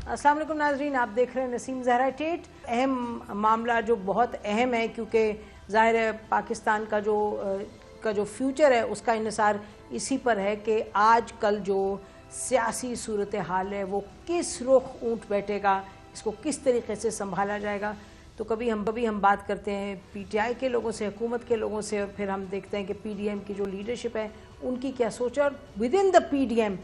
अस्सलाम वालेकुम नाजरीन, आप देख रहे हैं नसीम ज़हरा टेट। अहम मामला जो बहुत अहम है, क्योंकि ज़ाहिर है पाकिस्तान का जो फ्यूचर है उसका इन्हिसार इसी पर है कि आज कल जो सियासी सूरत हाल है वो किस रुख ऊँट बैठेगा, इसको किस तरीके से संभाला जाएगा। तो कभी हम बात करते हैं पीटीआई के लोगों से, हुकूमत के लोगों से, और फिर हम देखते हैं कि पीडीएम की जो लीडरशिप है उनकी क्या सोच है, और with in the PDM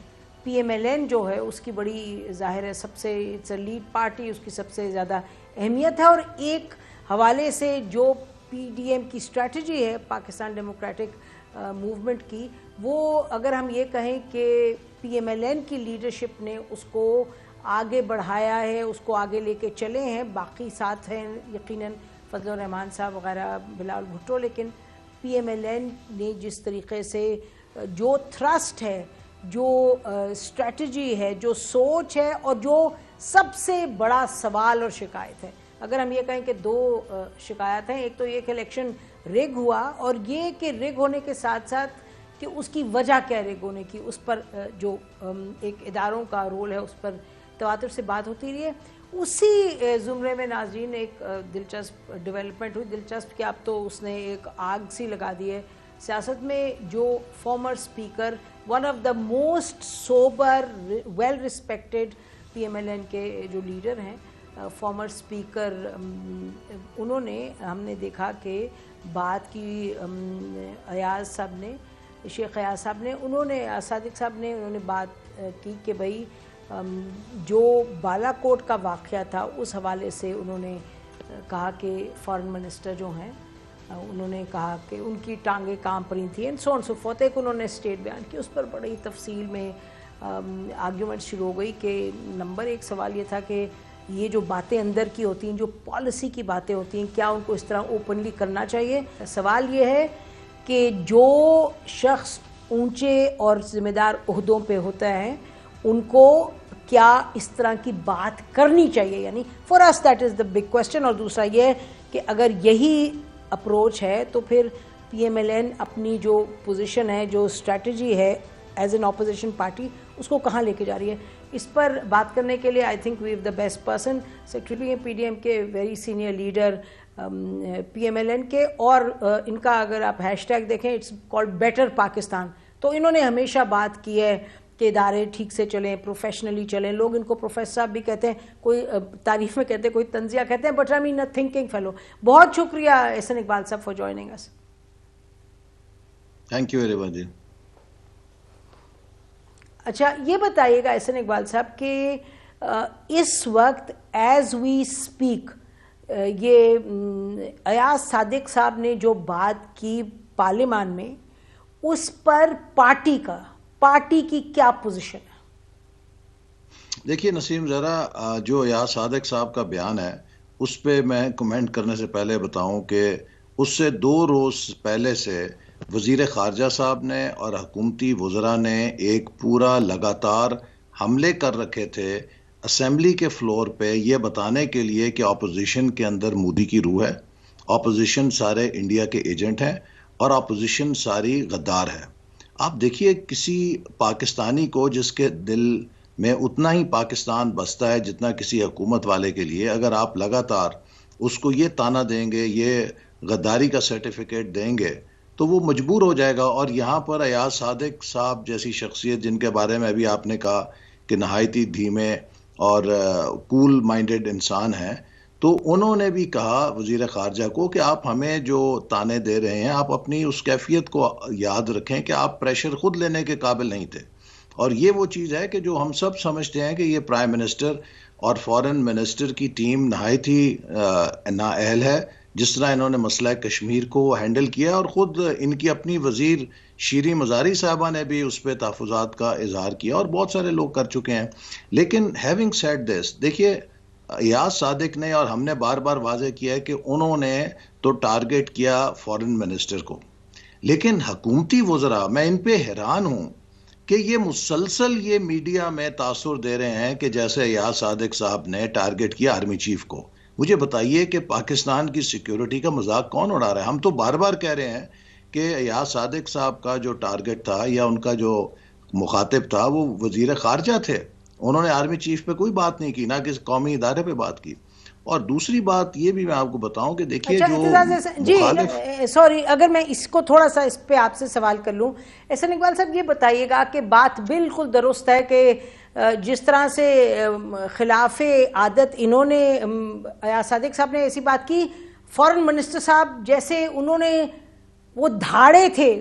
PMLN जो है उसकी बड़ी ज़ाहिर है सबसे इट्स अ लीड पार्टी, उसकी सबसे ज़्यादा अहमियत है। और एक हवाले से जो पीडीएम की स्ट्रेटजी है पाकिस्तान डेमोक्रेटिक मूवमेंट की, वो अगर हम ये कहें कि पीएमएलएन की लीडरशिप ने उसको आगे बढ़ाया है, उसको आगे लेके चले हैं, बाकी साथ हैं यकीनन फजल रहमान साहब वगैरह, बिलावल भुट्टो, लेकिन पीएमएलएन ने जिस तरीके से जो थ्रस्ट है, जो स्ट्रेटजी है, जो सोच है, और जो सबसे बड़ा सवाल और शिकायत है, अगर हम ये कहें कि दो शिकायत हैं, एक तो ये कि इलेक्शन रिग हुआ, और ये कि रिग होने के साथ साथ कि उसकी वजह क्या रिग होने की, उस पर जो एक इदारों का रोल है उस पर तवातुर से बात होती रही है। उसी ज़ुमरे में नाज़रीन एक दिलचस्प डेवलपमेंट हुई, दिलचस्प कि अब तो उसने एक आग सी लगा दी है सियासत में। जो farmer speaker, one of the most sober well respected PMLN के जो लीडर हैं, फॉर्मर स्पीकर, उन्होंने, हमने देखा कि बात की अयाज साहब ने, शेख अयाज साहब ने, उन्होंने, सादिक साहब ने, उन्होंने बात की कि भाई जो बालाकोट का वाक़या था उस हवाले से उन्होंने कहा कि फॉरेन मिनिस्टर जो हैं उन्होंने कहा कि उनकी टांगें कांप रही थी, and so on so fourth. एक उन्होंने स्टेट बयान की, उस पर बड़ी तफसील में आर्ग्यूमेंट शुरू हो गई कि नंबर एक सवाल ये था कि ये जो बातें अंदर की होती हैं, जो पॉलिसी की बातें होती हैं, क्या उनको इस तरह ओपनली करना चाहिए। सवाल ये है कि जो शख्स ऊंचे और ज़िम्मेदार ओहदों पे होता है उनको क्या इस तरह की बात करनी चाहिए, यानी for us that is the big question. और दूसरा ये है कि अगर यही अप्रोच है तो फिर पीएमएलएन अपनी जो पोजीशन है, जो स्ट्रेटजी है एज एन ऑपोजिशन पार्टी, उसको कहाँ लेके जा रही है। इस पर बात करने के लिए I think we have the best person, secretary PDM के वेरी सीनियर लीडर पीएमएलएन के, और इनका अगर आप हैशटैग देखें, इट्स कॉल्ड बेटर पाकिस्तान। तो इन्होंने हमेशा बात की है कि इदारे ठीक से चलें, प्रोफेशनली चलें। लोग इनको प्रोफेसर साहब भी कहते हैं, कोई तारीफ में कहते हैं, कोई तंजिया कहते हैं, but I mean a thinking fellow. बहुत शुक्रिया एहसन इकबाल साहब for joining us. Thank you very much. अच्छा, ये बताइएगा एहसन इकबाल साहब कि इस वक्त एज वी स्पीक ये अयाज सादिक साहब ने जो बात की पार्लियामान में, उस पर पार्टी की क्या पोजीशन है? देखिए नसीम, ज़रा जो अयाज सादिक साहब का बयान है उस पर मैं कमेंट करने से पहले बताऊं कि उससे 2 रोज़ पहले से वज़ीर ख़ारजा साहब ने और हुकूमती वज़रा ने एक पूरा लगातार हमले कर रखे थे असेंबली के फ्लोर पे, ये बताने के लिए कि अपोजिशन के अंदर मोदी की रूह है, अपोजिशन सारे इंडिया के एजेंट हैं और अपोजिशन सारी गद्दार है। आप देखिए, किसी पाकिस्तानी को जिसके दिल में उतना ही पाकिस्तान बसता है जितना किसी हुकूमत वाले के लिए, अगर आप लगातार उसको ये ताना देंगे, ये गद्दारी का सर्टिफिकेट देंगे, तो वो मजबूर हो जाएगा। और यहाँ पर अयाज सादिक साहब जैसी शख्सियत, जिनके बारे में अभी आपने कहा कि नहायती धीमे और कूल माइंडेड इंसान हैं, तो उन्होंने भी कहा वज़ीर ख़ारजा को कि आप हमें जो ताने दे रहे हैं, आप अपनी उस कैफियत को याद रखें कि आप प्रेशर खुद लेने के काबिल नहीं थे। और ये वो चीज़ है कि जो हम सब समझते हैं कि ये प्राइम मिनिस्टर और फॉरेन मिनिस्टर की टीम नहायत ही नाअहल है, जिस तरह इन्होंने मसला कश्मीर को हैंडल किया। और ख़ुद इनकी अपनी वज़ीर शीरी मज़ारी साहबा ने भी उस पर तहफ़्फ़ुज़ात का इजहार किया, और बहुत सारे लोग कर चुके हैं। लेकिन हैविंग सेड दिस, देखिए अयाज सादिक ने और हमने बार बार वाज़ेह किया है कि उन्होंने तो टारगेट किया फॉरेन मिनिस्टर को, लेकिन हुकूमती वज़रा, मैं इन पे हैरान हूँ कि ये मुसलसल ये मीडिया में तासुर दे रहे हैं कि जैसे अयाज सादिक साहब ने टारगेट किया आर्मी चीफ को। मुझे बताइए कि पाकिस्तान की सिक्योरिटी का मजाक कौन उड़ा रहा है? हम तो बार बार कह रहे हैं कि अयाज सादिक साहब का जो टारगेट था या उनका जो मुखातिब था वो वजीर खारजा थे, उन्होंने आर्मी चीफ पे कोई बात नहीं की, ना किसी कौमी इदारे पे बात की। और दूसरी बात ये भी मैं आपको बताऊं कि देखिए अच्छा, जो जी सॉरी, अगर मैं इसको थोड़ा सा इस पे आपसे सवाल कर लूं, एहसान इकबाल साहब ये बताइएगा कि बात बिल्कुल दुरुस्त है कि जिस तरह से खिलाफ आदत इन्होंने अयाज सादिक साहब ने ऐसी बात की, फॉरेन मिनिस्टर साहब जैसे उन्होंने वो धाड़े थे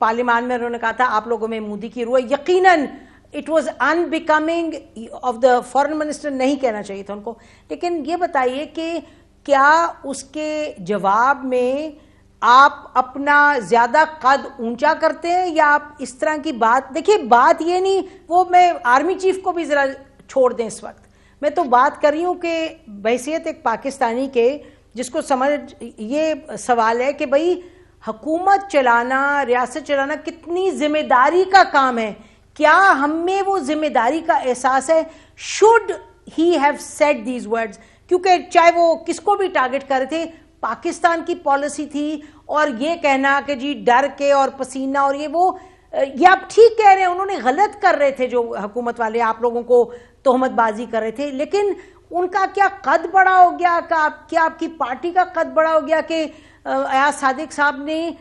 पार्लियामान में, उन्होंने कहा था आप लोगों में मोदी की रूह, यकीनन it was unbecoming of the foreign minister, नहीं कहना चाहिए था उनको। लेकिन ये बताइए कि क्या उसके जवाब में आप अपना ज्यादा कद ऊंचा करते हैं या आप इस तरह की बात, देखिए बात ये नहीं, वो मैं आर्मी चीफ को भी जरा छोड़ दें इस वक्त, मैं तो बात कर रही हूं कि बहैसियत एक पाकिस्तानी के जिसको समझ, ये सवाल है कि भाई हुकूमत चलाना, रियासत चलाना कितनी जिम्मेदारी का काम है, क्या हम में वो जिम्मेदारी का एहसास है? Should he have said these words? क्योंकि चाहे वो किसको भी टारगेट कर रहे थे, पाकिस्तान की पॉलिसी थी, और ये कहना कि जी डर के और पसीना और ये आप ठीक कह रहे हैं, उन्होंने गलत कर रहे थे जो हुकूमत वाले आप लोगों को तोहमतबाजी कर रहे थे, लेकिन उनका क्या कद बड़ा हो गया? क्या आपकी पार्टी का कद बड़ा हो गया कि अयाज सादिक साहब ने,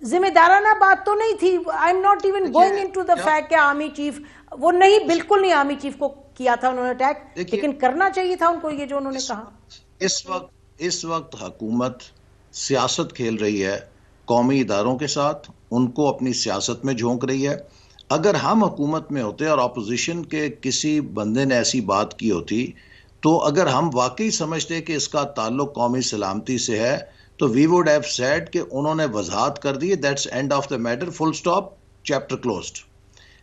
जिम्मेदाराना बात तो नहीं थी, I am not even going into the fact कि आर्मी चीफ, वो नहीं, बिल्कुल नहीं आर्मी चीफ को किया था उन्होंने अटैक, लेकिन करना चाहिए था उनको ये जो उन्होंने कहा। इस वक्त हुकूमत सियासत खेल रही है कौमी इदारों के साथ, उनको अपनी सियासत में झोंक रही है। अगर हम हुकूमत में होते और अपोजिशन के किसी बंदे ने ऐसी बात की होती, तो अगर हम वाकई समझते कि इसका ताल्लुक कौमी सलामती से है, तो वी वुड हैव सेड कि उन्होंने वजाहत कर दी, that's end of the matter, full stop, chapter closed.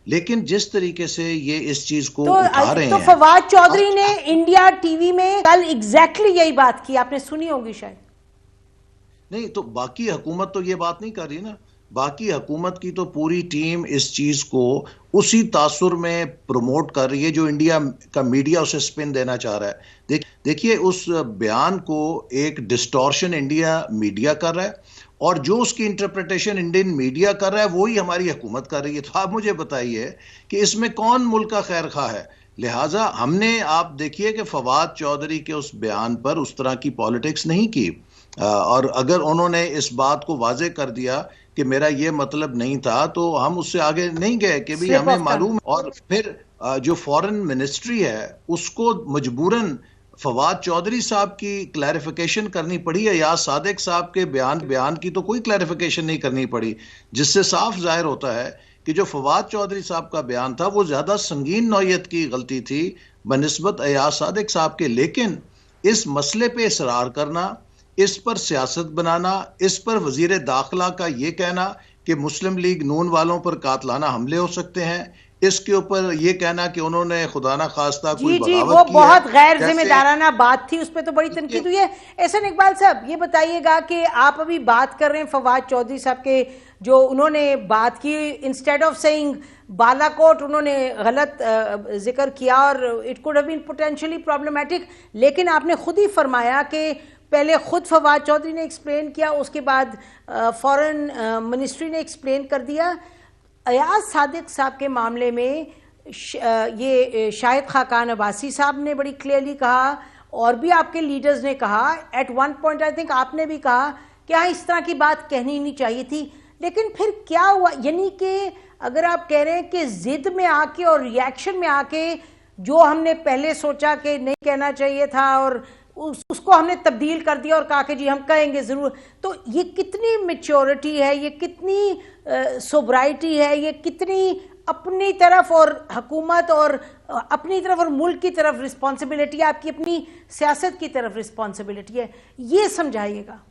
लेकिन जिस तरीके से ये इस चीज को उठा रहे हैं, फवाद चौधरी ने इंडिया टीवी में कल एग्जैक्टली यही बात की, आपने सुनी होगी शायद। नहीं तो बाकी हुकूमत तो ये बात नहीं कर रही ना, बाकी हुकूमत की तो पूरी टीम इस चीज को उसी तासुर में प्रमोट कर रही है जो इंडिया का मीडिया उसे स्पिन देना चाह रहा है। देखिए उस बयान को एक डिस्टॉर्शन इंडिया मीडिया कर रहा है, और जो उसकी इंटरप्रिटेशन इंडियन मीडिया कर रहा है वही हमारी हुकूमत कर रही है। तो आप मुझे बताइए कि इसमें कौन मुल्क का खैर खा है? लिहाजा हमने, आप देखिए कि फवाद चौधरी के उस बयान पर उस तरह की पॉलिटिक्स नहीं की, और अगर उन्होंने इस बात को वाजे कर दिया कि मेरा ये मतलब नहीं था, तो हम उससे आगे नहीं गए कि भी हमें मालूम। और फिर जो फॉरेन मिनिस्ट्री है उसको मजबूरन फवाद चौधरी साहब की क्लैरिफिकेशन करनी पड़ी है, या सादिक साहब के बयान की तो कोई क्लैरिफिकेशन नहीं करनी पड़ी, जिससे साफ जाहिर होता है कि जो फवाद चौधरी साहब का बयान था वो ज्यादा संगीन नौयत की गलती थी बनिस्बत अयाज सादिक साहब के। लेकिन इस मसले पे इसरार करना, इस पर सियासत बनाना, इस पर वजीर दाखिला का ये कहना कि मुस्लिम लीग नून वालों पर कातलाना हमले हो सकते हैं, इसके ऊपर ये कहना कि उन्होंने खुदा ना खास्ता कोई बगावत वो की बहुत है, गैर जिम्मेदाराना बात थी, उस पर तो बड़ी तनकीद हुई है। एहसान इकबाल साहब ये बताइएगा कि आप अभी बात कर रहे हैं फवाद चौधरी साहब के, जो उन्होंने बात की, इंस्टेड ऑफ सेइंग बालाकोट उन्होंने गलत जिक्र किया और it could have been potentially problematic, लेकिन आपने खुद ही फरमाया कि पहले खुद फवाद चौधरी ने एक्सप्लेन किया, उसके बाद फॉरेन मिनिस्ट्री ने एक्सप्लेन कर दिया। अयाज सादिक साहब के मामले में ये शाहिद खाकान अब्बासी साहब ने बड़ी क्लियरली कहा, और भी आपके लीडर्स ने कहा, at one point I think आपने भी कहा कि हाँ इस तरह की बात कहनी नहीं चाहिए थी। लेकिन फिर क्या हुआ? यानी कि अगर आप कह रहे हैं कि जिद में आके और रिएक्शन में आके जो हमने पहले सोचा कि नहीं कहना चाहिए था और उसको हमने तब्दील कर दिया और कहा कि जी हम कहेंगे जरूर, तो ये कितनी मैच्योरिटी है, ये कितनी सोब्राइटी है, ये कितनी अपनी तरफ और हुकूमत और अपनी तरफ और मुल्क की तरफ रिस्पॉन्सिबिलिटी है, आपकी अपनी सियासत की तरफ रिस्पॉन्सिबिलिटी है, ये समझाइएगा।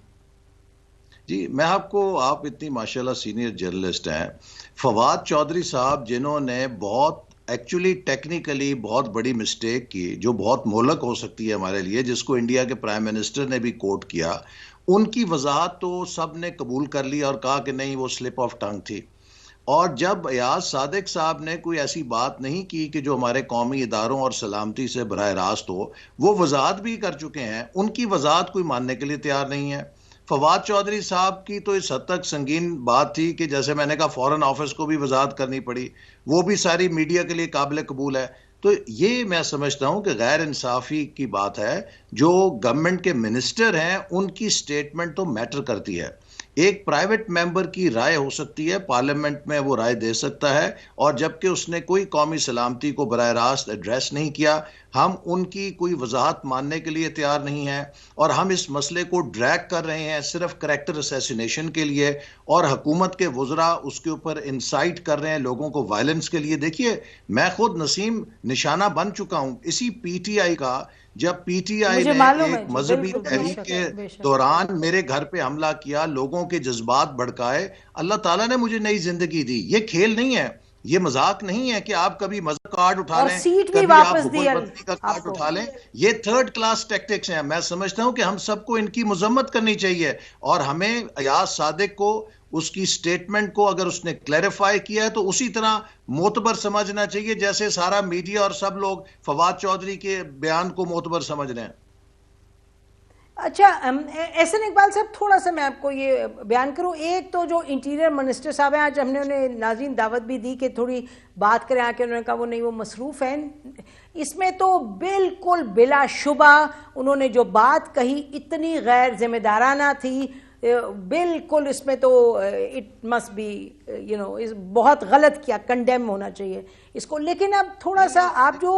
जी मैं आपको, आप इतनी माशाल्लाह सीनियर जर्नलिस्ट हैं, फवाद चौधरी साहब जिन्होंने बहुत एक्चुअली टेक्निकली बहुत बड़ी मिस्टेक की जो बहुत मोहलक हो सकती है हमारे लिए, जिसको इंडिया के प्राइम मिनिस्टर ने भी कोट किया, उनकी वजाहत तो सब ने कबूल कर ली और कहा कि नहीं वो स्लिप ऑफ टंग थी। और जब अयाज सादिक साहब ने कोई ऐसी बात नहीं की कि जो हमारे कौमी इदारों और सलामती से बराह रास्त हो, वो वजाहत भी कर चुके हैं, उनकी वजाहत कोई मानने के लिए तैयार नहीं है। फवाद चौधरी साहब की तो इस हद तक संगीन बात थी कि जैसे मैंने कहा फॉरेन ऑफिस को भी वजाहत करनी पड़ी, वो भी सारी मीडिया के लिए काबिल कबूल है। तो ये मैं समझता हूं कि गैर इंसाफी की बात है। जो गवर्नमेंट के मिनिस्टर हैं उनकी स्टेटमेंट तो मैटर करती है। एक प्राइवेट मेंबर की राय हो सकती है, पार्लियामेंट में वो राय दे सकता है, और जबकि उसने कोई कौमी सलामती को बराह रास्त एड्रेस नहीं किया, हम उनकी कोई वजाहत मानने के लिए तैयार नहीं है, और हम इस मसले को ड्रैग कर रहे हैं सिर्फ करैक्टर असैसिनेशन के लिए, और हुकूमत के वज़रा उसके ऊपर इंसाइट कर रहे हैं लोगों को वायलेंस के लिए। देखिए, मैं खुद नसीम निशाना बन चुका हूं इसी पीटीआई का। जब पीटीआई ने एक मजहबी तहरीक के दौरान मेरे घर पे हमला किया, लोगों के जज्बात भड़काए, अल्लाह ताला ने मुझे नई जिंदगी दी। ये खेल नहीं है, ये मजाक नहीं है कि आप कभी मजहब कार्ड उठा लें, कभी आप हुकूमत का कार्ड उठा लें। ये थर्ड क्लास टैक्टिक्स हैं। मैं समझता हूं कि हम सबको इनकी मजम्मत करनी चाहिए, और हमें अयाज सादिक को उसकी स्टेटमेंट को अगर उसने क्लैरिफाई किया है तो उसी तरह मोतबर समझना चाहिए जैसे सारा मीडिया और सब लोग फवाद चौधरी के बयान को मोतबर समझ रहे हैं। अच्छा, एहसन इकबाल साहब, थोड़ा सा मैं आपको ये बयान करूं। एक तो जो इंटीरियर मिनिस्टर साहब हैं, आज हमने उन्हें नाज़रीन दावत भी दी कि थोड़ी बात करें आके, उन्होंने कहा वो नहीं, वो मसरूफ़ हैं। इसमें तो बिल्कुल बिलाशुबा उन्होंने जो बात कही इतनी गैर जिम्मेदाराना थी, बिल्कुल इसमें तो इट मस्ट बी इस बहुत गलत किया, कंडेम होना चाहिए इसको। लेकिन अब थोड़ा सा आप जो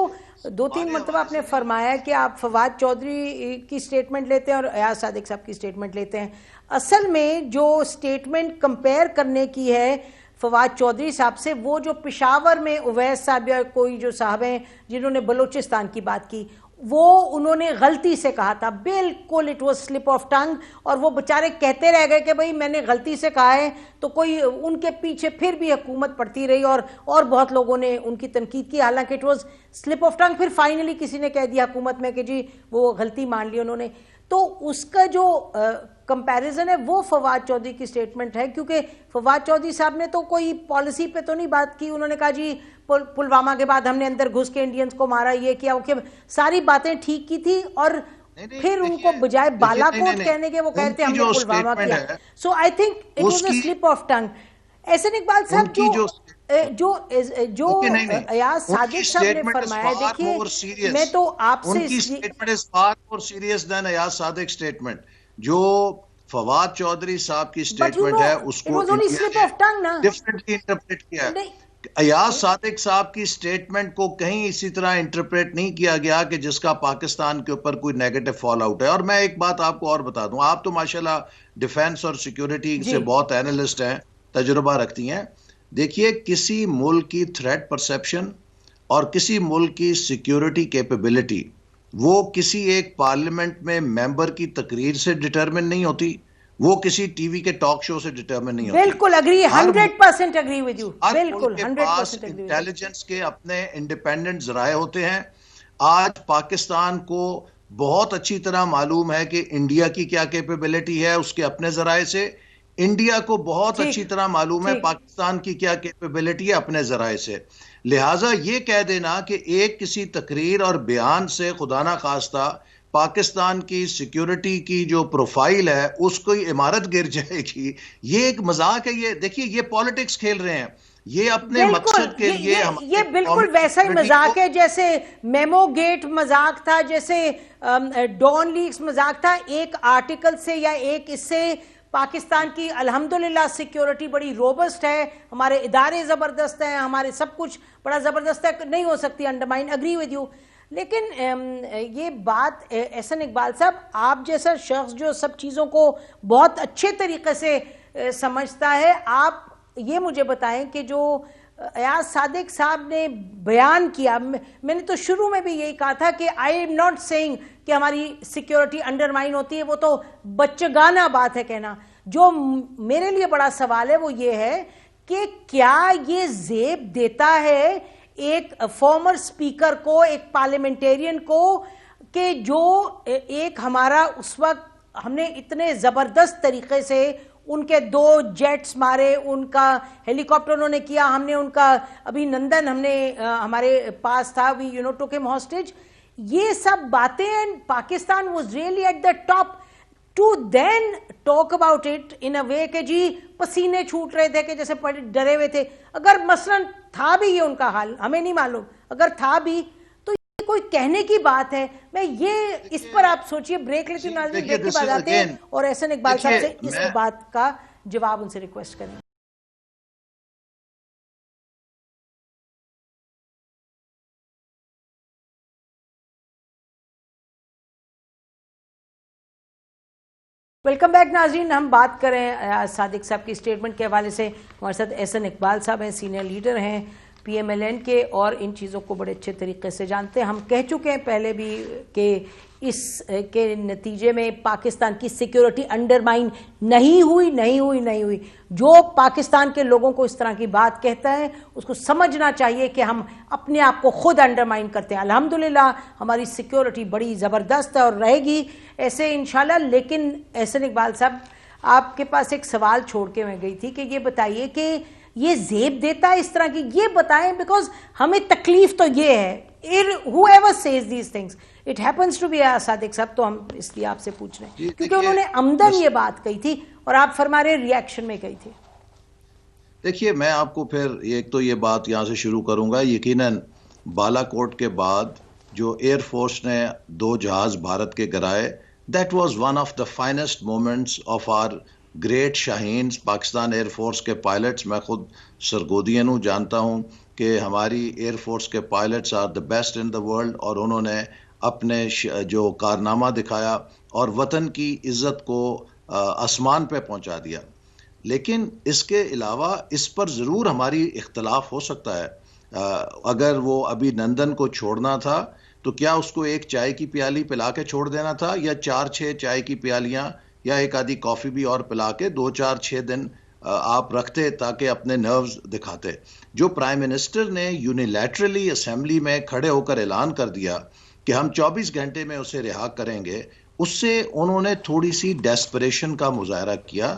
2-3 मरतबा आपने फरमाया कि आप फवाद चौधरी की स्टेटमेंट लेते हैं और अयाज सादिक साहब की स्टेटमेंट लेते हैं, असल में जो स्टेटमेंट कंपेयर करने की है फवाद चौधरी साहब से, वो जो पेशावर में उवैस साहब या कोई जो साहब हैं जिन्होंने बलूचिस्तान की बात की, वो उन्होंने गलती से कहा था, बिल्कुल इट वाज स्लिप ऑफ टंग, और वो बेचारे कहते रह गए कि भाई मैंने गलती से कहा है, तो कोई उनके पीछे फिर भी हुकूमत पड़ती रही और बहुत लोगों ने उनकी तनकीद की, हालांकि इट वाज स्लिप ऑफ टंग। फिर फाइनली किसी ने कह दिया हुकूमत में कि जी वो गलती मान ली उन्होंने। तो उसका जो कंपैरिजन है वो फवाद चौधरी की स्टेटमेंट है, क्योंकि फवाद चौधरी साहब ने तो कोई पॉलिसी पे तो नहीं बात की। उन्होंने कहा जी पुलवामा के बाद हमने अंदर घुस के इंडियंस को मारा, ये किया, वो किया, सारी बातें ठीक की थी, और फिर उनको बजाय बालाकोट कहने के वो कहते हैं हमने पुलवामा किया। So I think it was a slip of tongue. Ehsan Iqbal sahab, जो अयाज सादिक साहब ने फरमाया, देखिए मैं तो आपसे statement is far more serious than Ayaz Sadiq statement. जो फवाद चौधरी साहब की स्टेटमेंट है उसको डिफरेंटली इंटरप्रेट किया है। अयाज सादिक साहब की स्टेटमेंट को कहीं इसी तरह इंटरप्रेट नहीं किया गया कि जिसका पाकिस्तान के ऊपर कोई नेगेटिव फॉल आउट है। और मैं एक बात आपको और बता दूं, आप तो माशाल्लाह डिफेंस और सिक्योरिटी से बहुत एनालिस्ट हैं, तजुर्बा रखती हैं। देखिए, किसी मुल्क की थ्रेट परसेप्शन और किसी मुल्क की सिक्योरिटी कैपेबिलिटी वो किसी एक पार्लियामेंट में मेंबर की तकरीर से डिटरमिन नहीं होती, वो किसी टीवी के टॉक शो से डिटरमिन नहीं होती। बिल्कुल अग्री, 100% अग्री विद यू, बिल्कुल 100% अग्री। इंटेलिजेंस के अपने इंडिपेंडेंट जराए होते हैं। आज पाकिस्तान को बहुत अच्छी तरह मालूम है कि इंडिया की क्या कैपेबिलिटी है उसके अपने जराए से, इंडिया को बहुत अच्छी तरह मालूम है पाकिस्तान की क्या कैपेबिलिटी है अपने जराए से। लिहाजा ये कह देना कि एक किसी तकरीर और बयान से खुदा ना खास्ता पाकिस्तान की सिक्योरिटी की जो प्रोफाइल है उसको इमारत गिर जाएगी, ये एक मजाक है। ये देखिए, ये पॉलिटिक्स खेल रहे हैं, ये अपने मकसद के लिए ये बिल्कुल वैसा ही मजाक है जैसे मेमो गेट मजाक था, जैसे डॉन लीक्स मजाक था। एक आर्टिकल से या एक इससे पाकिस्तान की अल्हम्दुलिल्लाह सिक्योरिटी बड़ी रोबस्ट है, हमारे इदारे जबरदस्त हैं, हमारे सब कुछ बड़ा जबरदस्त है, नहीं हो सकती अंडरमाइन, अग्री विद यू। लेकिन ये बात एहसन इकबाल साहब, आप जैसा शख्स जो सब चीज़ों को बहुत अच्छे तरीके से समझता है, आप ये मुझे बताएं कि जो अयाज सादिक साहब ने बयान किया, मैंने तो शुरू में भी यही कहा था कि आई एम नॉट सेइंग कि हमारी सिक्योरिटी अंडरमाइन होती है, वो तो बच्चगाना बात है कहना। जो मेरे लिए बड़ा सवाल है वो ये है कि क्या ये जेब देता है एक फॉर्मर स्पीकर को, एक पार्लियामेंटेरियन को, कि जो एक हमारा उस वक्त हमने इतने जबरदस्त तरीके से उनके 2 जेट्स मारे, उनका हेलीकॉप्टर उन्होंने किया, हमने उनका अभिनंदन हमने हमारे पास था, वी टुक हिम हॉस्टेज, ये सब बातें Pakistan was really at the top to then talk about it in a way के जी पसीने छूट रहे थे कि जैसे डरे हुए थे। अगर मसलन था भी ये उनका हाल, हमें नहीं मालूम, अगर था भी तो ये कोई कहने की बात है। मैं ये इस पर आप सोचिए, ब्रेक लेती हूँ नाज़रीन, ब्रेक के बाद आते हैं और एहसन इकबाल साहब से इस बात का जवाब उनसे रिक्वेस्ट करेंगे। वेलकम बैक नाज़रीन, हम बात करें सादिक साहब की स्टेटमेंट के हवाले से। हमारे साथ एहसन इकबाल साहब हैं, सीनियर लीडर हैं PMLN के और इन चीज़ों को बड़े अच्छे तरीके से जानते हैं। हम कह चुके हैं पहले भी कि इस के नतीजे में पाकिस्तान की सिक्योरिटी अंडरमाइन नहीं हुई। जो पाकिस्तान के लोगों को इस तरह की बात कहता है उसको समझना चाहिए कि हम अपने आप को खुद अंडरमाइन करते हैं। अल्हम्दुलिल्लाह हमारी सिक्योरिटी बड़ी ज़बरदस्त है और रहेगी ऐसे इंशाल्लाह। लेकिन एहसन इकबाल साहब, आपके पास एक सवाल छोड़ के मैं गई थी कि ये बताइए कि ये जेब देता है इस तरह की, ये बताएं, बिकॉज हमें तकलीफ तो ये है, whoever says these things, it happens to be Sadiq साहब, तो हम इसलिए आपसे पूछ रहे हैं क्योंकि उन्होंने अमदन ये बात कही थी और आप फरमा रहे रिएक्शन में कही थी। देखिए, मैं आपको फिर एक तो ये बात यहाँ से शुरू करूंगा। यकीनन बालाकोट के बाद जो एयरफोर्स ने 2 जहाज भारत के गिराए, that was one of the finest moments of our great Shaheens, Pakistan air force के पायलट्स। मैं खुद सरगोदियन हूँ, जानता हूँ कि हमारी एयरफोर्स के pilots are the best in the world और उन्होंने अपने जो कारनामा दिखाया और वतन की इज्जत को आसमान पे पहुंचा दिया। लेकिन इसके अलावा इस पर ज़रूर हमारी इख्तलाफ हो सकता है। अगर वो अभिनंदन को छोड़ना था तो क्या उसको एक चाय की प्याली पिला के छोड़ देना था, या 4-6 चाय की प्यालियां या एक आधी कॉफ़ी भी और पिला के 2-4-6 दिन आप रखते ताकि अपने नर्व्स दिखाते। जो प्राइम मिनिस्टर ने यूनिलैटरली असेंबली में खड़े होकर ऐलान कर दिया कि हम 24 घंटे में उसे रिहा करेंगे, उससे उन्होंने थोड़ी सी डेस्परेशन का मुजाहरा किया।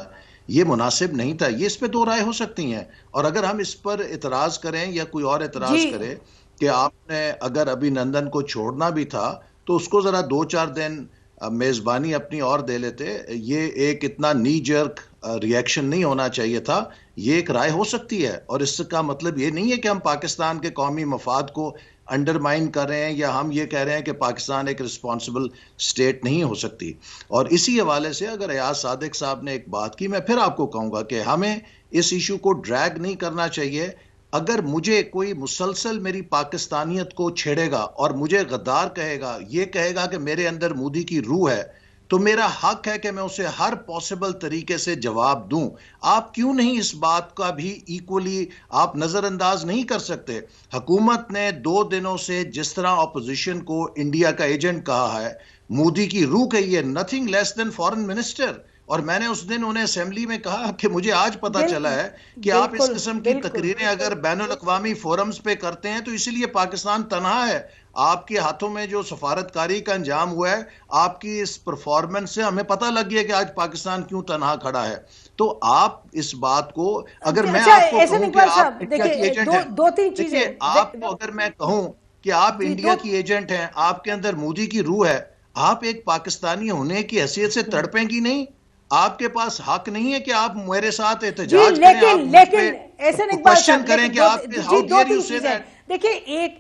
ये मुनासिब नहीं था। ये इस पे 2 राय हो सकती हैं और अगर हम इस पर इतराज़ करें या कोई और इतराज़ करे कि आपने अगर अभिनंदन को छोड़ना भी था तो उसको ज़रा 2-4 दिन मेज़बानी अपनी और दे लेते। ये एक इतना नी जर्क रिएक्शन नहीं होना चाहिए था। ये एक राय हो सकती है और इसका मतलब ये नहीं है कि हम पाकिस्तान के कौमी मफाद को अंडरमाइन कर रहे हैं या हम ये कह रहे हैं कि पाकिस्तान एक रिस्पॉन्सिबल स्टेट नहीं हो सकती। और इसी हवाले से अगर अयाज सादिक साहब ने एक बात की, मैं फिर आपको कहूँगा कि हमें इस इशू को ड्रैग नहीं करना चाहिए। अगर मुझे कोई मुसलसल मेरी पाकिस्तानियत को छेड़ेगा और मुझे गद्दार कहेगा, ये कहेगा कि मेरे अंदर मोदी की रूह है, तो मेरा हक है कि मैं उसे हर पॉसिबल तरीके से जवाब दूं। आप क्यों नहीं इस बात का भी इक्वली आप नज़रअंदाज नहीं कर सकते? हुकूमत ने 2 दिनों से जिस तरह अपोजिशन को इंडिया का एजेंट कहा है, मोदी की रूह कही है, nothing less than foreign minister. और मैंने उस दिन उन्हें असेंबली में कहा कि मुझे आज पता चला है कि आप इस किस्म की तकरीरें अगर बैनुल अक़वामी फोरम्स पे करते हैं तो इसीलिए पाकिस्तान तनहा है। आपके हाथों में जो सफारतकारी का अंजाम हुआ है, आपकी इस परफॉर्मेंस से हमें पता लग गया कि आज पाकिस्तान क्यों तनहा खड़ा है। तो आप इस बात को, अगर मैं आपको कहूं कि आप इंडिया की एजेंट हैं, 2-3 चीजें आपको अगर मैं कहूं कि आप इंडिया की एजेंट हैं, आपके अंदर मोदी की रूह है, आप एक पाकिस्तानी होने की हैसियत से तड़पेंगी नहीं? आपके पास हक नहीं है कि आप मेरे साथ एहतजाज करें, लेकिन ऐसे क्वेश्चन करें कि आप how dare you say that. देखिए एक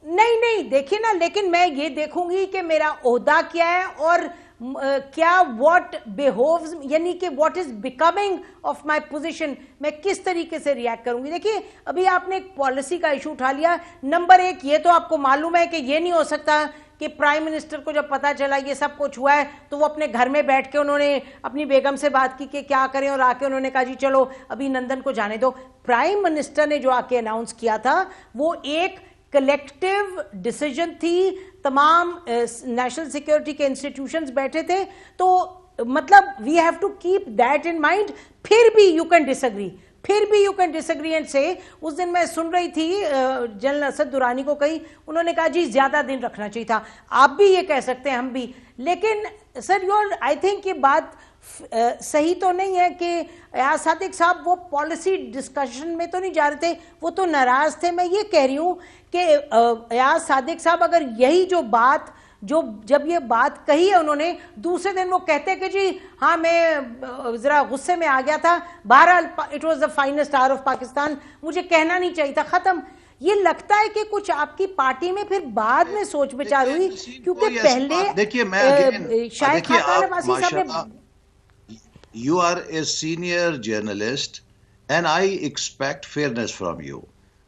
नहीं देखिए ना, लेकिन मैं ये देखूंगी कि मेरा ओहदा क्या है और क्या व्हाट बिहेव्स, यानी कि what is becoming of my position, मैं किस तरीके से रिएक्ट करूंगी। देखिए अभी आपने एक पॉलिसी का इशू उठा लिया। नंबर 1, ये तो आपको मालूम है कि ये नहीं हो सकता कि प्राइम मिनिस्टर को जब पता चला ये सब कुछ हुआ है तो वो अपने घर में बैठ के उन्होंने अपनी बेगम से बात की कि क्या करें और आके उन्होंने कहा जी चलो अभिनंदन को जाने दो। प्राइम मिनिस्टर ने जो आके अनाउंस किया था वो एक कलेक्टिव डिसीजन थी, तमाम नेशनल सिक्योरिटी के इंस्टीट्यूशंस बैठे थे, तो मतलब we have to keep that in mind. फिर भी यू कैन डिसएग्री एंड से, उस दिन मैं सुन रही थी जनरल असद दुरानी को कही, उन्होंने कहा जी ज्यादा दिन रखना चाहिए था। आप भी ये कह सकते हैं, हम भी, लेकिन सर योर आई थिंक ये बात सही तो नहीं है कि अयाज सादिक साहब वो पॉलिसी डिस्कशन में तो नहीं जा रहे थे, वो तो नाराज थे। मैं ये कह रही हूं कि अयाज सादिक साहब अगर यही जब ये बात कही है उन्होंने, दूसरे दिन वो कहते कि जी हाँ मैं जरा गुस्से में आ गया था, बहरहाल it was the finest hour of Pakistan, मुझे कहना नहीं चाहिए था, खत्म। ये लगता है कि कुछ आपकी पार्टी में फिर बाद में सोच विचार हुई, क्योंकि पहले देखिए मैं शायद देखिए खाकान आप अब्बासी साहब ने you are a senior journalist and I expect fairness from you.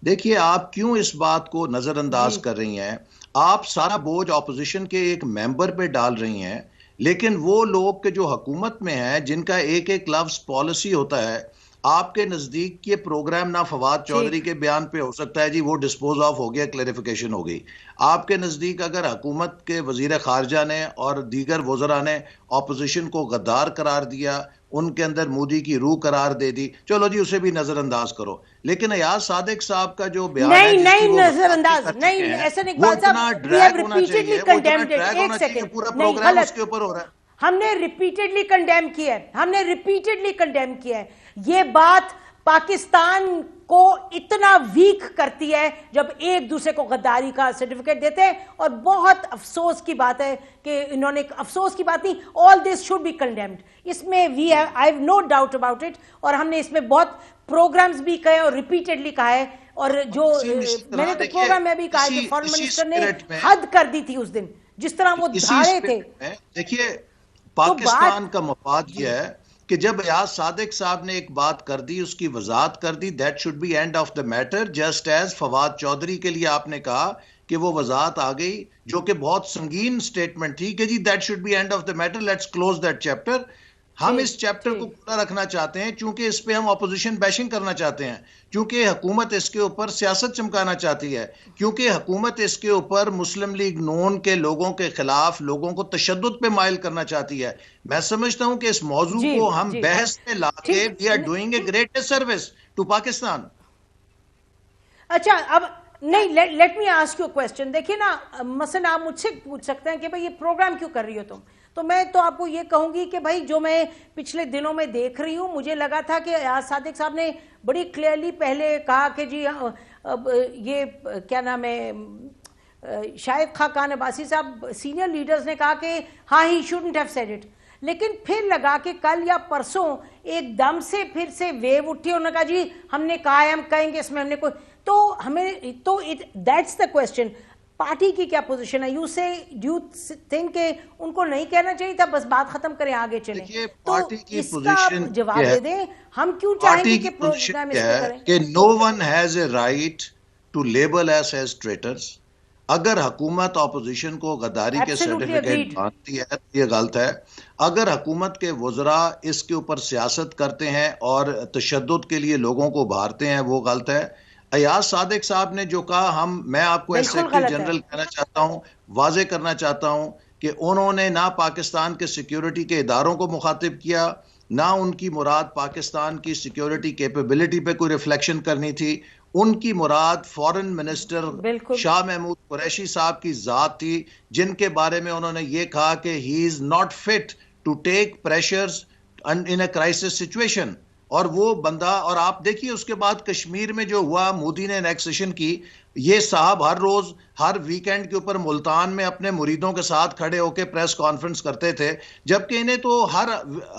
देखिए आप क्यों इस बात को नजरअंदाज कर रही हैं? आप सारा बोझ ऑपोजिशन के एक मेंबर पे डाल रही हैं, लेकिन वो लोग के जो हुकूमत में हैं, जिनका एक एक लफ्ज पॉलिसी होता है, आपके नजदीक ये प्रोग्राम ना फवाद चौधरी के बयान पे हो सकता है जी, वो डिस्पोज ऑफ हो गया, क्लैरिफिकेशन हो गई। आपके नजदीक अगर हुकूमत के वजीर खारजा ने और दीगर वज़रा ने ऑपोजिशन को गद्दार करार दिया, उनके अंदर मोदी की रूह करार दे दी, चलो जी उसे भी नजरअंदाज करो। लेकिन अयाज सादिक साहब का जो बयान है, नहीं नजरअंदाज नहीं, ऐसा नहीं, वो इतना ड्रैग होना चाहिए, वो इतना ड्रैग होना चाहिए, पूरा प्रोग्राम उसके ऊपर हो रहा है। हमने रिपीटेडली कंडेम किया है, हमने रिपीटेडली कंडेम किया है। ये बात पाकिस्तान को इतना वीक करती है जब एक दूसरे को गद्दारी का सर्टिफिकेट देते हैं, और बहुत अफसोस की बात है कि इन्होंने, अफसोस की बात नहीं, all this should be condemned. इसमें we have, I have no doubt about it, और हमने इसमें बहुत प्रोग्राम्स भी कहे और रिपीटेडली कहा है, और जो मैंने तो प्रोग्राम में भी कहा कि फॉरेन मिनिस्टर ने हद कर दी थी उस दिन, जिस तरह वो धारे थे। देखिए पाकिस्तान का मफाद यह है कि जब अयाज सादिक साहब ने एक बात कर दी, उसकी वजाहत कर दी, that should be end of the matter, just as Fawad Chaudhry के लिए आपने कहा कि वो वजाहत आ गई, जो कि बहुत संगीन स्टेटमेंट थी कि जी that should be end of the matter, let's close that chapter. हम इस चैप्टर को खुला रखना चाहते हैं क्योंकि इस पे हम ऑपोजिशन बैशिंग करना चाहते हैं, क्योंकि हुकूमत इसके ऊपर सियासत चमकाना चाहती है, क्योंकि हुकूमत इसके ऊपर मुस्लिम लीग नून के लोगों के खिलाफ लोगों को तशद्दुद पे माइल करना चाहती है। मैं समझता हूं कि इस मौजू को हम बहस में लाके we are doing a great service to Pakistan. अच्छा, अब नहीं, let me ask you question. देखिए ना, मसलन आप मुझसे पूछ सकते हैं कि भाई ये प्रोग्राम क्यों कर रही हो तुम, तो मैं तो आपको ये कहूंगी कि भाई जो मैं पिछले दिनों में देख रही हूं, मुझे लगा था कि अयाज सादिक साहब ने बड़ी क्लियरली पहले कहा कि जी ये क्या नाम है, शायद खाकान अब्बासी साहब सीनियर लीडर्स ने कहा कि हाँ he shouldn't have said it, लेकिन फिर लगा कि कल या परसों एकदम से फिर से वेव उठी, उन्होंने कहा जी हमने कहा है, हम कहेंगे इसमें हमने कोई, तो हमें तो दैट्स द क्वेश्चन, पार्टी की क्या पोजीशन है? यू से डू थिंक के उनको नहीं कहना चाहिए था, बस बात खत्म करें आगे चलें? पार्टी तो की इसका पोजीशन जवाब दे दें, हम क्यों चाहेंगे कि प्रोग्राम इसको करें? कि no one has a right to label us as traitors. अगर हुकूमत ऑपोजिशन को गद्दारी के सर्टिफिकेट मांगती है तो ये गलत है। अगर हुकूमत के वज़रा इसके ऊपर सियासत करते हैं और तशद्दुद के लिए लोगों को उभारते हैं, वो गलत है। अयाज सादिक साहब ने जो कहा, मैं आपको एज सेक्रेटरी जनरल कहना चाहता हूं, वाजे करना चाहता हूं कि उन्होंने ना पाकिस्तान के सिक्योरिटी के इदारों को मुखातिब किया, ना उनकी मुराद पाकिस्तान की सिक्योरिटी कैपेबिलिटी पे कोई रिफ्लेक्शन करनी थी। उनकी मुराद फॉरेन मिनिस्टर शाह महमूद कुरैशी साहब की जात थी, जिनके बारे में उन्होंने ये कहा कि he is not fit to take pressures in a crisis situation. और वो बंदा, और आप देखिए उसके बाद कश्मीर में जो हुआ, मोदी ने एनेक्सेशन की, ये साहब हर रोज हर वीकेंड के ऊपर मुल्तान में अपने मुरीदों के साथ खड़े होकर प्रेस कॉन्फ्रेंस करते थे, जबकि इन्हें तो हर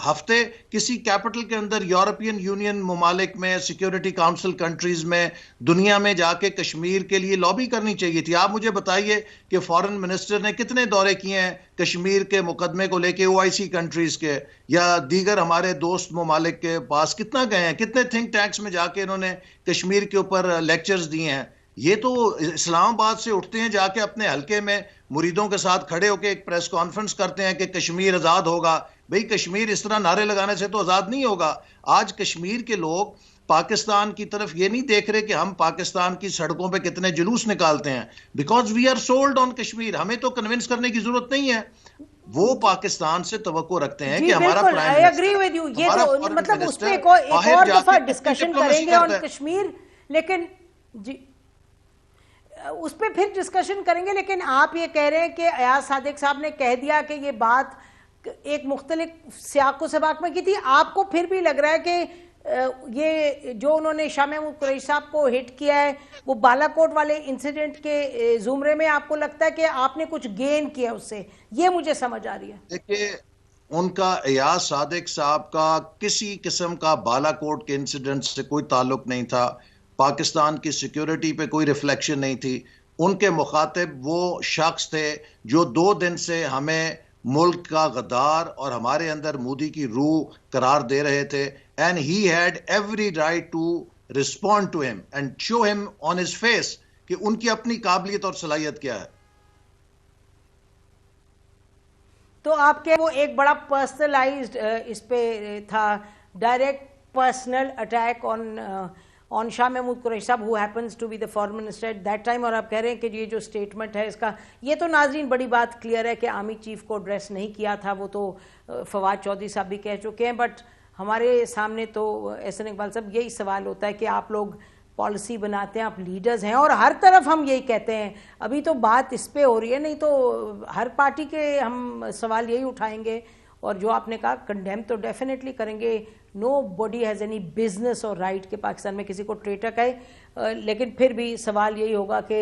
हफ्ते किसी कैपिटल के अंदर यूरोपियन यूनियन ममालिक में, सिक्योरिटी काउंसिल कंट्रीज में, दुनिया में जाके कश्मीर के लिए लॉबी करनी चाहिए थी। आप मुझे बताइए कि फॉरेन मिनिस्टर ने कितने दौरे किए हैं कश्मीर के मुकदमे को लेके OIC कंट्रीज के या दीगर हमारे दोस्त ममालिक के पास, कितना गए हैं, कितने थिंक टैंक्स में जाके इन्होंने कश्मीर के ऊपर लेक्चर्स दिए हैं। ये तो इस्लामाबाद से उठते हैं, जाके अपने हलके में मुरीदों के साथ खड़े होकर एक प्रेस कॉन्फ्रेंस करते हैं कि कश्मीर आजाद होगा। भाई कश्मीर इस तरह नारे लगाने से तो आजाद नहीं होगा। आज कश्मीर के लोग पाकिस्तान की तरफ ये नहीं देख रहे कि हम पाकिस्तान की सड़कों पे कितने जुलूस निकालते हैं, because we are sold on Kashmir. हमें तो कन्विंस करने की जरूरत नहीं है, वो पाकिस्तान से तवक्को रखते हैं कि हमारा प्राइम मिनिस्टर, ये तो मतलब उस पे एक और दफा डिस्कशन करेंगे ऑन कश्मीर, लेकिन जी उस पर फिर डिस्कशन करेंगे। लेकिन आप ये कह रहे हैं कि अयाज सादिक साहब ने कह दिया कि ये बात एक मुख्तलिफ सियाक़ो सबाक में की थी, आपको फिर भी लग रहा है कि ये जो उन्होंने शाह महमूद कुरैशी साहब को हिट किया है, वो बालाकोट वाले इंसिडेंट के जुमरे में आपको लगता है कि आपने कुछ गेन किया उससे? ये मुझे समझ आ रही है। देखिए, उनका अयाज सादिक साहब का किसी किस्म का बालाकोट के इंसिडेंट से कोई ताल्लुक नहीं था। पाकिस्तान की सिक्योरिटी पे कोई रिफ्लेक्शन नहीं थी। उनके मुखातिब वो शख्स थे जो 2 दिन से हमें मुल्क का गद्दार और हमारे अंदर मोदी की रूह करार दे रहे थे। And he had every right to respond to him and show him on his face कि उनकी अपनी काबिलियत और सलाहियत क्या है। तो आपके वो एक बड़ा पर्सनलाइज्ड इस पे था, direct personal attack on Shah Mahmood Qureshi sahab, who happens to be the foreign minister at that time. और आप कह रहे हैं कि ये जो स्टेटमेंट है इसका, ये तो नाजरीन बड़ी बात क्लियर है कि आर्मी चीफ को एड्रेस नहीं किया था, वो तो फवाद चौधरी साहब भी कह चुके हैं। बट हमारे सामने तो एहसन इकबाल साहब यही सवाल होता है कि आप लोग पॉलिसी बनाते हैं, आप लीडर्स हैं, और हर तरफ हम यही कहते हैं। अभी तो बात इस पे हो रही है, नहीं तो हर पार्टी के हम सवाल यही उठाएंगे। और जो आपने कहा कंडेम तो डेफिनेटली करेंगे। Nobody has any business और राइट कि पाकिस्तान में किसी को ट्रेटर कहे, लेकिन फिर भी सवाल यही होगा कि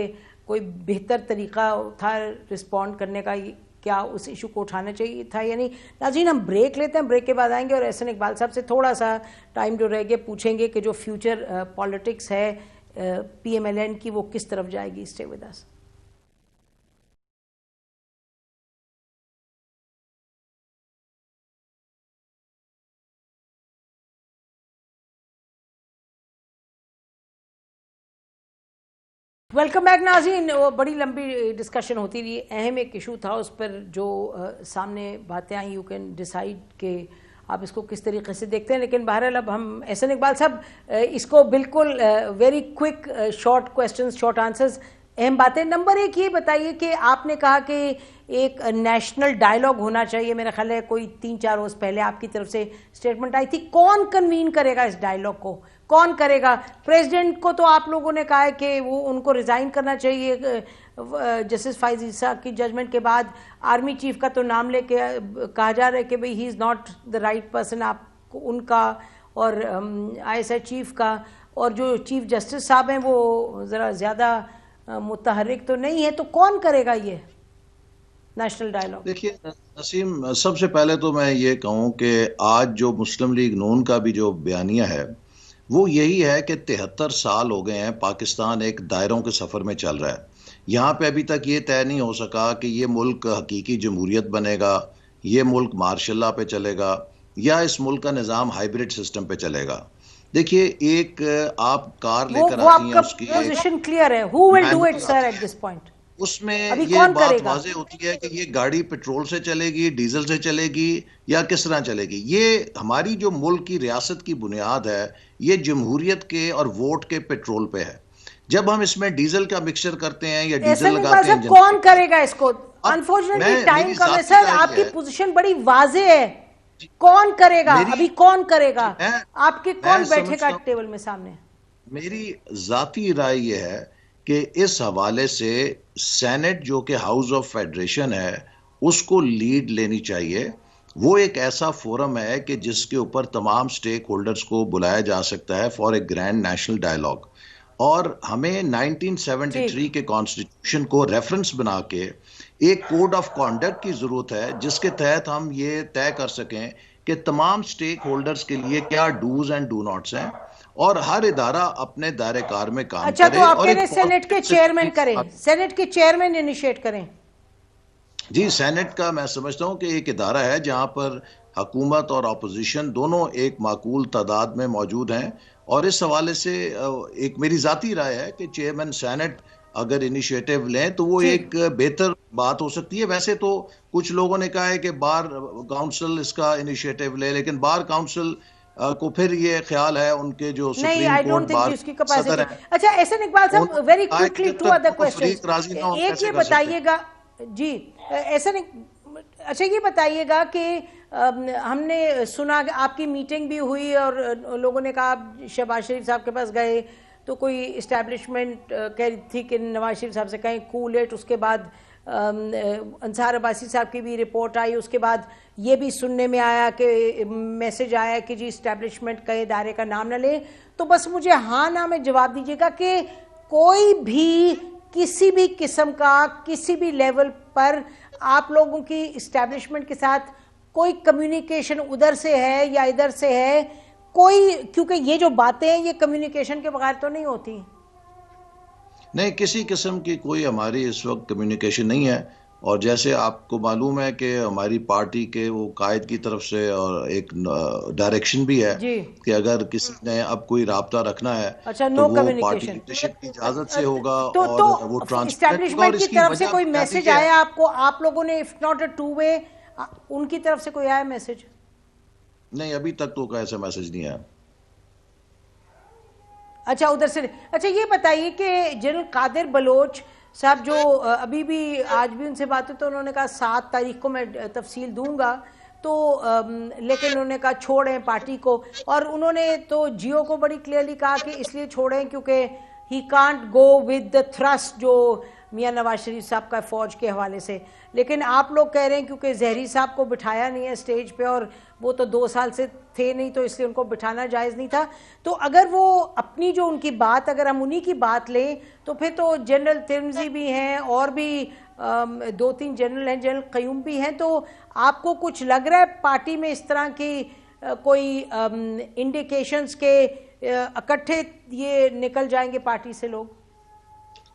कोई बेहतर तरीका था रिस्पॉन्ड करने का, क्या उस इशू को उठाना चाहिए था या नहीं। नाज़रीन हम ब्रेक लेते हैं, ब्रेक के बाद आएंगे और एहसन इकबाल साहब से थोड़ा सा टाइम जो रह गया पूछेंगे कि जो फ्यूचर पॉलिटिक्स है PMLN की वो किस तरफ जाएगी। Stay with us. Welcome back नाज़रीन। बड़ी लंबी डिस्कशन होती रही, अहम एक इशू था, उस पर जो सामने बातें आई, यू कैन डिसाइड कि आप इसको किस तरीके से देखते हैं। लेकिन बहरहाल अब हम एहसन इकबाल साहब इसको बिल्कुल very quick short questions short answers, अहम बातें। नंबर 1 ये बताइए कि आपने कहा कि एक नेशनल डायलॉग होना चाहिए, मेरा ख्याल है कोई 3-4 रोज पहले आपकी तरफ से स्टेटमेंट आई थी। कौन कन्वीन करेगा इस डायलॉग को, कौन करेगा? प्रेसिडेंट को तो आप लोगों ने कहा है कि वो उनको रिजाइन करना चाहिए जस्टिस फाइज ईसा की जजमेंट के बाद। आर्मी चीफ का तो नाम लेके कहा जा रहा है कि भाई he is not the right person, आपको उनका और ISI चीफ का, और जो चीफ जस्टिस साहब हैं वो ज़रा ज़्यादा मुतहर्रिक तो नहीं है। तो कौन करेगा ये नेशनल डायलॉग? देखिए नसीम, सबसे पहले तो मैं ये कहूँ कि आज जो मुस्लिम लीग नून का भी जो बयानिया है वो यही है कि 73 साल हो गए हैं, पाकिस्तान एक दायरों के सफ़र में चल रहा है। यहाँ पे अभी तक ये तय नहीं हो सका कि ये मुल्क हकीकी जमहूरियत बनेगा, ये मुल्क मार्शल्ला पे चलेगा, या इस मुल्क का निज़ाम हाइब्रिड सिस्टम पे चलेगा। देखिए, एक आप कार लेकर आती हैं, उसकी पोजीशन क्लियर है, who will do it sir at this point? उसमें ये बात वाज़ेह होती है कि ये गाड़ी पेट्रोल से चलेगी, डीजल से चलेगी, या किस तरह चलेगी। ये हमारी जो मुल्क की रियासत की बुनियाद है, ये जमहूरियत के और वोट के पेट्रोल पे है। जब हम इसमें डीजल का मिक्सचर करते हैं या डीजल लगाते हैं, कौन करेगा इसको? अनफॉर्चुनेटली टाइम कम है सर, आपकी पोजीशन बड़ी वाज़ेह है, कौन करेगा अभी, कौन करेगा? आपके कौन बैठेगा टेबल में सामने? मेरी जाती राय ये है कि इस हवाले से सेनेट जो कि हाउस ऑफ फेडरेशन है उसको लीड लेनी चाहिए। वो एक ऐसा फोरम है कि जिसके ऊपर तमाम स्टेक होल्डर्स को बुलाया जा सकता है for a grand national dialogue. और हमें 1973 के कॉन्स्टिट्यूशन को रेफरेंस बना के एक कोड ऑफ कॉन्डक्ट की जरूरत है, जिसके तहत हम ये तय कर सकें कि तमाम स्टेक होल्डर्स के लिए क्या डूज एंड डू नॉट्स हैं, और हर इदारा अपने दायरे कार में काम करे। तो आप कह रहे सेनेट के चेयरमैन करें, सेनेट के चेयरमैन इनिशिएट करें? जी, सेनेट का मैं समझता हूं कि एक इदारा है जहां पर हुकूमत और अपोजिशन दोनों एक माकूल तादाद में मौजूद हैं, और इस हवाले से एक मेरी जाती राय है कि चेयरमैन सेनेट अगर इनिशिएटिव लें तो वो एक बेहतर बात हो सकती है। वैसे तो कुछ लोगों ने कहा है कि बार काउंसिल इसका इनिशिएटिव ले, लेकिन बार काउंसिल को फिर ये ख्याल है उनके जो सुप्रीम कोर्ट बार सदर हैं। अच्छा Ahsan Iqbal sahab, very quickly to other questions. एक ये बताइएगा जी एहसन, अच्छा ये बताइएगा कि हमने सुना आपकी मीटिंग भी हुई और लोगों ने कहा शहबाज शरीफ साहब के पास गए तो कोई इस्टेब्लिशमेंट कह रही थी कि नवाज शरीफ साहब से कहें कूल इट। उसके बाद अंसार अब्बासी साहब की भी रिपोर्ट आई, उसके बाद ये भी सुनने में आया कि मैसेज आया कि जी इस्टेब्लिशमेंट के इदारे का नाम न लें। तो बस मुझे हाँ ना में जवाब दीजिएगा कि कोई भी किसी भी किस्म का किसी भी लेवल पर आप लोगों की इस्टेब्लिशमेंट के साथ कोई कम्युनिकेशन उधर से है या इधर से है, कोई, क्योंकि ये जो बातें हैं ये कम्युनिकेशन के बगैर तो नहीं होती। नहीं, किसी किस्म की कोई हमारी इस वक्त कम्युनिकेशन नहीं है। और जैसे आपको मालूम है कि हमारी पार्टी के वो कायद की तरफ से और एक डायरेक्शन भी है जी। कि अगर किसी ने अब कोई राब्ता रखना है अच्छा, तो नो वो पार्टी कम्युनिकेशन। लीडरशिप की इजाजत से होगा तो और वो ट्रांसपेरेंट होगा। और इस्टेब्लिशमेंट की इसकी तरफ से वजह कोई बुनियादी मैसेज ये है। आया आपको, आप लोगों ने, if not a two way, उनकी तरफ से कोई आया मैसेज? नहीं, अभी तक तो कोई ऐसा मैसेज नहीं आया। अच्छा, उधर से। अच्छा, ये बताइए कि जनरल कादिर बलोच साहब जो अभी भी, आज भी उनसे बात हुई तो उन्होंने कहा 7 तारीख को मैं तफसील दूंगा, तो लेकिन उन्होंने कहा छोड़ें पार्टी को। और उन्होंने तो जियो को बड़ी क्लियरली कहा कि इसलिए छोड़ें क्योंकि he can't go with the thrust जो मियां नवाज शरीफ साहब का फौज के हवाले से। लेकिन आप लोग कह रहे हैं क्योंकि जहरी साहब को बिठाया नहीं है स्टेज पे और वो तो 2 साल से थे नहीं, तो इसलिए उनको बिठाना जायज़ नहीं था। तो अगर वो अपनी जो उनकी बात, अगर हम उन्हीं की बात लें तो फिर तो जनरल तिरमिजी भी हैं और भी 2-3 जनरल हैं, जनरल क़य्यूम भी हैं। तो आपको कुछ लग रहा है पार्टी में इस तरह की कोई इंडिकेशंस के इकट्ठे ये निकल जाएंगे पार्टी से लोग?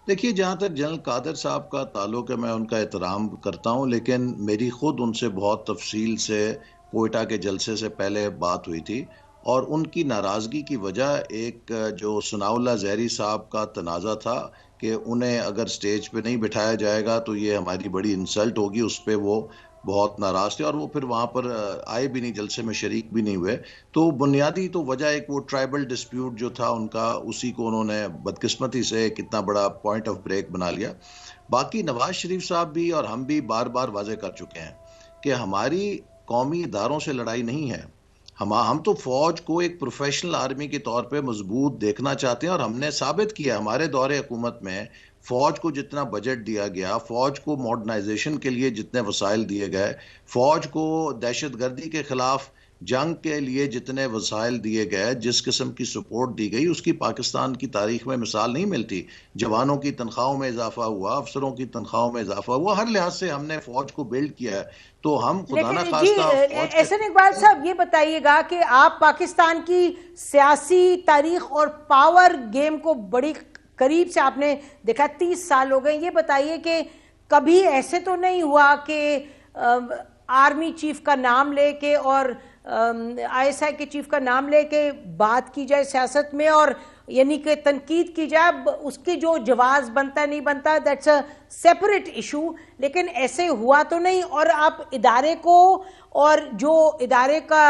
देखिए, जहाँ तक जनरल कादर साहब का ताल्लुक है, मैं उनका एहतराम करता हूँ, लेकिन मेरी खुद उनसे बहुत तफसील से कोयटा के जलसे से पहले बात हुई थी। और उनकी नाराज़गी की वजह एक जो सनाउल्लाह ज़हरी साहब का तनाज़ा था कि उन्हें अगर स्टेज पे नहीं बिठाया जाएगा तो ये हमारी बड़ी इंसल्ट होगी, उस पर वो बहुत नाराज़ थे और वो फिर वहाँ पर आए भी नहीं, जलसे में शरीक भी नहीं हुए। तो बुनियादी तो वजह एक वो ट्राइबल डिस्प्यूट जो था उनका, उसी को उन्होंने बदकिस्मती से कितना बड़ा पॉइंट ऑफ ब्रेक बना लिया। बाकी नवाज शरीफ साहब भी और हम भी बार बार वाजे कर चुके हैं कि हमारी कौमी इदारों से लड़ाई नहीं है। हम तो फौज को एक प्रोफेशनल आर्मी के तौर पे मजबूत देखना चाहते हैं और हमने साबित किया हमारे दौरे हुकूमत में फौज को जितना बजट दिया गया, फौज को मॉडर्नाइजेशन के लिए जितने वसाइल दिए गए, फौज को दहशतगर्दी के खिलाफ जंग के लिए जितने वसाइल दिए गए, जिस किस्म की सपोर्ट दी गई, उसकी पाकिस्तान की तारीख में मिसाल नहीं मिलती। जवानों की तनख्वाहों में इजाफा हुआ, अफसरों की तनख्वाहों में इजाफा हुआ, हर लिहाज से हमने फौज को बिल्ड किया है। तो हम खुदा ना लेकिन जी, खास्ता फौज एहसन इकबाल साहब ये बताइएगा कि आप पाकिस्तान की सियासी तारीख और पावर गेम को बड़ी करीब से आपने देखा, 30 साल हो गए। ये बताइए कि कभी ऐसे तो नहीं हुआ कि आर्मी चीफ का नाम लेके और ISI के चीफ का नाम लेके बात की जाए सियासत में, और यानी कि तनकीद की जाए, उसकी जो जवाब बनता नहीं बनता दैट्स अ सेपरेट इशू, लेकिन ऐसे हुआ तो नहीं। और आप इदारे को और जो इदारे का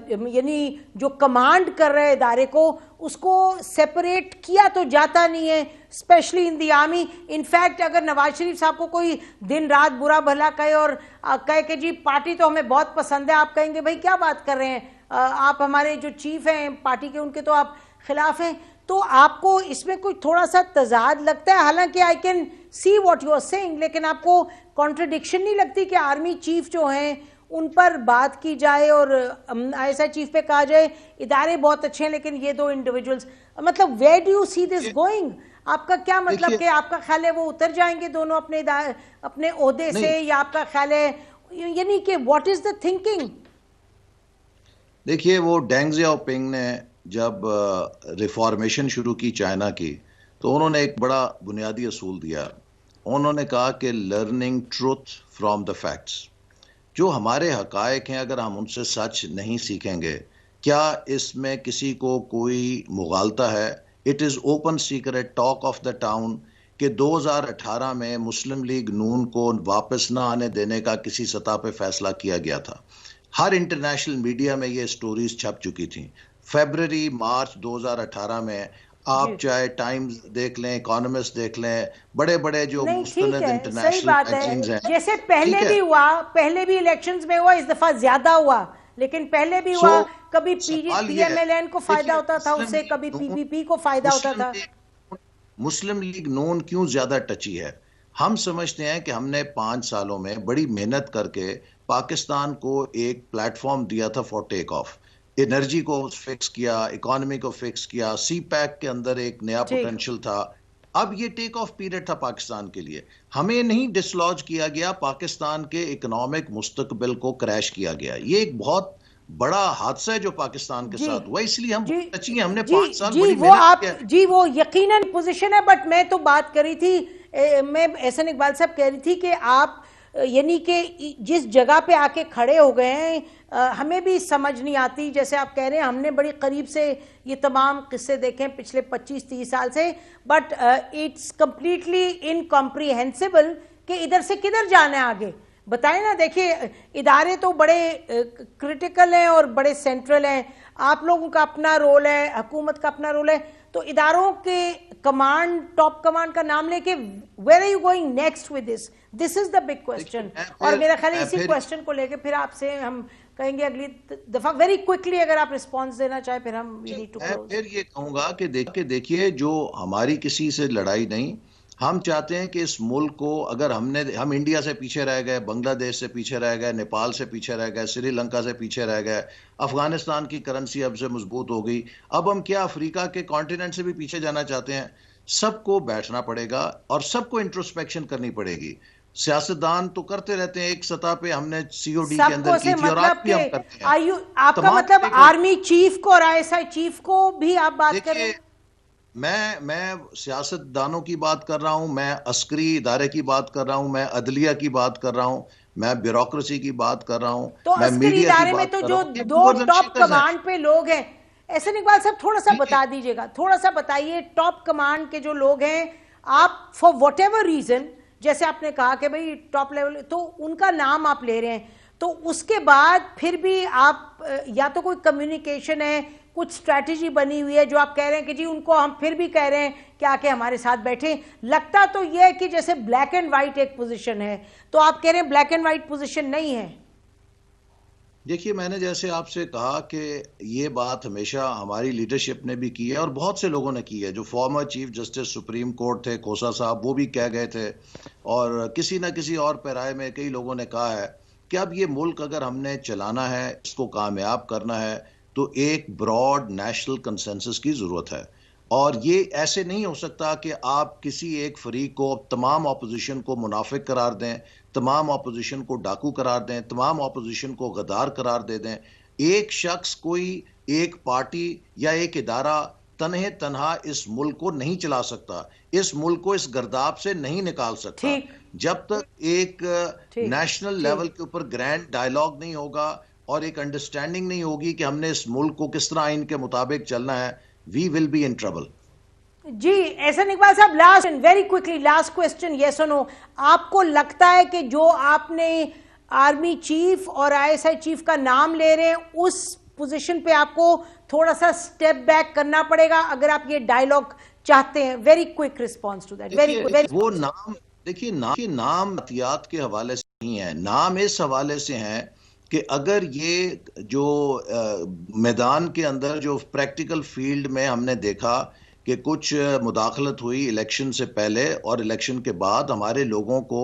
यानी जो कमांड कर रहे इदारे को, उसको सेपरेट किया तो जाता नहीं है, specially in the army. In fact अगर नवाज शरीफ साहब को कोई दिन रात बुरा भला कहे और कहे कि जी पार्टी तो हमें बहुत पसंद है, आप कहेंगे भाई क्या बात कर रहे हैं, आप हमारे जो चीफ हैं पार्टी के उनके तो आप खिलाफ हैं। तो आपको इसमें कोई थोड़ा सा तजाद लगता है? हालांकि I can see what you are saying, लेकिन आपको कॉन्ट्रडिक्शन नहीं लगती कि आर्मी चीफ जो हैं उन पर बात की जाए और ISI चीफ पे कहा जाए इदारे बहुत अच्छे हैं लेकिन ये 2 इंडिविजुअल्स, मतलब where do you see this going? आपका क्या मतलब कि आपका ख्याल है वो उतर जाएंगे दोनों अपने ओहदे से, या आपका ख्याल है यानी कि व्हाट इज द थिंकिंग? देखिए, वो डेंग जियाओपिंग ने जब रिफॉर्मेशन शुरू की चाइना की, तो उन्होंने एक बड़ा बुनियादी असूल दिया। उन्होंने कहा कि learning truth from the facts, जो हमारे हकायक हैं अगर हम उनसे सच नहीं सीखेंगे, क्या इसमें किसी को कोई मुगालता है? It is open secret, talk of the town कि 2018 में मुस्लिम लीग नून को वापस ना आने देने का किसी सतह पे फैसला किया गया था। हर इंटरनेशनल मीडिया में ये स्टोरीज छप चुकी थी। फरवरी मार्च 2018 में आप चाहे टाइम्स देख लें, इकोनॉमिस्ट देख लें, बड़े बड़े जो मुस्तनद इंटरनेशनल मैगजीन्स हैं, जैसे पहले भी हुआ, पहले भी इलेक्शंस में हुआ, इस दफा ज्यादा हुआ, लेकिन पहले भी हुआ, कभी PMLN को फायदा होता था उससे, कभी PPP को फायदा होता था। मुस्लिम लीग नून क्यों ज्यादा टची है? हम समझते हैं कि हमने 5 सालों में बड़ी मेहनत करके पाकिस्तान को एक प्लेटफॉर्म दिया था फॉर टेक ऑफ। एनर्जी को फिक्स किया, इकोनॉमी को फिक्स किया, CPEC के अंदर एक नया पोटेंशियल था। अब ये टेक ऑफ पीरियड था पाकिस्तान के लिए। हमें नहीं डिसलॉज किया गया, पाकिस्तान के इकोनॉमिक मुस्तकबिल को क्रैश किया गया। ये एक बहुत बड़ा हादसा है जो पाकिस्तान के साथ हुआ, इसलिए हम चाहिए हमने जी, 5 साल जी, बड़ी वो आप मेहनत जी वो यकीनन पोजीशन है, बट मैं तो बात कर रही थी, मैं एहसन इकबाल साहब कह रही थी कि आप यानी कि जिस जगह पे आके खड़े हो गए हैं, हमें भी समझ नहीं आती, जैसे आप कह रहे हैं हमने बड़ी करीब से ये तमाम किस्से देखे हैं पिछले 25-30 साल से, बट इट्स कंप्लीटली इनकॉम्प्रिहेंसिबल कि इधर से किधर जाना है आगे, बताएं ना। देखिए इदारे तो बड़े क्रिटिकल हैं और बड़े सेंट्रल हैं, आप लोगों का अपना रोल है, हुकूमत का अपना रोल है, तो इदारों के कमांड, टॉप कमांड का नाम लेके where are you going next with this is the big question. और मेरा ख्याल है इसी क्वेश्चन को लेके फिर आपसे हम कहेंगे अगली दफा, वेरी क्विकली अगर आप रिस्पॉन्स देना चाहे, फिर हम वी नीड टू क्लोज। फिर ये कहूंगा कि देखिए जो हमारी किसी से लड़ाई नहीं, हम चाहते हैं कि इस मुल्क को, अगर हम इंडिया से पीछे रह गए, बांग्लादेश से पीछे रह गए, नेपाल से पीछे रह गए, श्रीलंका से पीछे रह गए, अफगानिस्तान की करेंसी अब से मजबूत हो गई, अब हम क्या अफ्रीका के कॉन्टिनेंट से भी पीछे जाना चाहते हैं? सबको बैठना पड़ेगा और सबको इंट्रोस्पेक्शन करनी पड़ेगी। सियासतदान तो करते रहते हैं एक सतह पे, हमने सीओडी के अंदर की थी और आज भी हम करते हैं। आपका मतलब आर्मी चीफ को और आईएसआई चीफ को भी आप बात कर रहे हैं? मैं सियासतदानों की बात कर रहा हूं, मैं अस्करी इदारे की बात कर रहा हूं, मैं अदलिया की बात कर रहा हूं, मैं ब्यूरोक्रेसी की बात कर रहा हूं, तो मैं अस्करी मीडिया इदारे की में बात तो कर जो रहा हूं। दो टॉप कमांड पे लोग हैं, एहसन इकबाल साहब थोड़ा सा बता दीजिएगा, थोड़ा सा बताइए, टॉप कमांड के जो लोग हैं, आप फॉर वट एवर रीजन, जैसे आपने कहा कि भाई टॉप लेवल, तो उनका नाम आप ले रहे हैं, तो उसके बाद फिर भी आप या तो कोई कम्युनिकेशन है, कुछ स्ट्रैटेजी बनी हुई है जो आप कह रहे हैं कि जी उनको हम फिर भी कह रहे हैं कि आके हमारे साथ बैठे? लगता तो यह है कि जैसे ब्लैक एंड व्हाइट एक पोजीशन है, तो आप कह रहे हैं ब्लैक एंड व्हाइट पोजीशन नहीं है। देखिए मैंने जैसे आपसे कहा कि ये बात हमेशा हमारी लीडरशिप ने भी की है और बहुत से लोगों ने की है। जो former chief justice supreme court थे खोसा साहब, वो भी कह गए थे, और किसी ना किसी और पैराए में कई लोगों ने कहा है कि अब ये मुल्क अगर हमने चलाना है, इसको कामयाब करना है, तो एक ब्रॉड नेशनल कंसेंसस की जरूरत है। और ये ऐसे नहीं हो सकता कि आप किसी एक फरीक को, तमाम ऑपोजिशन को मुनाफिक करार दें, तमाम ऑपोजिशन को डाकू करार दें, तमाम ऑपोजिशन को गद्दार करार दे दें। एक शख्स, कोई एक पार्टी या एक इदारा तन्हे तन्हा इस मुल्क को नहीं चला सकता, इस मुल्क को इस गर्दाब से नहीं निकाल सकता। जब तक एक नेशनल लेवल के ऊपर ग्रैंड डायलॉग नहीं होगा और एक अंडरस्टैंडिंग नहीं होगी कि हमने इस मुल्क को किस तरह आइन के मुताबिक चलना है, we will be in trouble. जी Ehsan Iqbal sahab, last very quickly last question, yes और नो, आपको लगता है कि जो आपने आर्मी चीफ और आईएसआई चीफ का नाम ले रहे हैं, उस पोजीशन पे आपको थोड़ा सा स्टेप बैक करना पड़ेगा अगर आप ये डायलॉग चाहते हैं? Very quick response to that, very वो नाम, देखिए नाम एहतियात के हवाले से नहीं है, नाम इस हवाले से है कि अगर ये जो मैदान के अंदर जो प्रैक्टिकल फील्ड में हमने देखा कि कुछ मुदाखलत हुई इलेक्शन से पहले और इलेक्शन के बाद, हमारे लोगों को